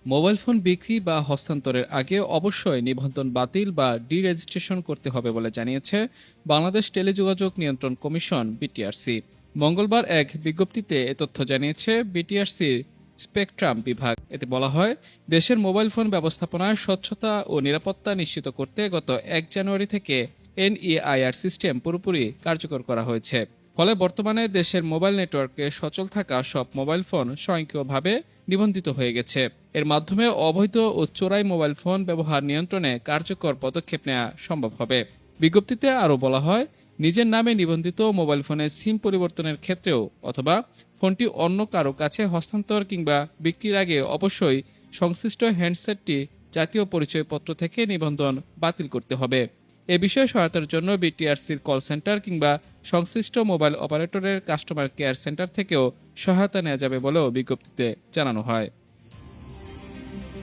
Mobile phone বিক্রি বা হস্তান্তরের আগে অবশ্যই নিবন্ধন বাতিল বা ডি-রেজিস্ট্রেশন করতে হবে বলে জানিয়েছে বাংলাদেশ টেলিযোগাযোগ নিয়ন্ত্রণ কমিশন বিটিআরসি। মঙ্গলবার এক বিজ্ঞপ্তিতে এ তথ্য জানিয়েছে বিটিআরসির স্পেকট্রাম বিভাগ। এতে বলা হয়, দেশের মোবাইল ফোন ব্যবস্থাপনায় স্বচ্ছতা ও নিরাপত্তা নিশ্চিত করতে গত ১ জানুয়ারি থেকে এনইআইআর সিস্টেম পুরোপুরি কার্যকর করা হয়েছে। ফলে বর্তমানে দেশের মোবাইল নেটওয়ার্কে সচল থাকা সব মোবাইল ফোন স্বয়ংক্রিয়ভাবে নিবন্ধিত হয়ে গেছে। এর মাধ্যমে অবৈধ ও চোরাই মোবাইল ফোন ব্যবহার নিয়ন্ত্রণে কার্যকর পদক্ষেপ নেওয়া সম্ভব হবে। বিজ্ঞপ্তিতে আরও বলা হয়, নিজের নামে নিবন্ধিত মোবাইল ফোনের সিম পরিবর্তনের ক্ষেত্রেও অথবা ফোনটি অন্য কারো কাছে হস্তান্তর কিংবা বিক্রির আগে অবশ্যই সংশ্লিষ্ট হ্যান্ডসেটটি জাতীয় পরিচয়পত্র থেকে নিবন্ধন বাতিল করতে হবে। এ বিষয়ে সহায়তার জন্য বিটিআরসির কল সেন্টার কিংবা সংশ্লিষ্ট মোবাইল অপারেটরের কাস্টমার কেয়ার সেন্টার থেকেও সহায়তা নেওয়া যাবে বলেও বিজ্ঞপ্তিতে জানানো হয়।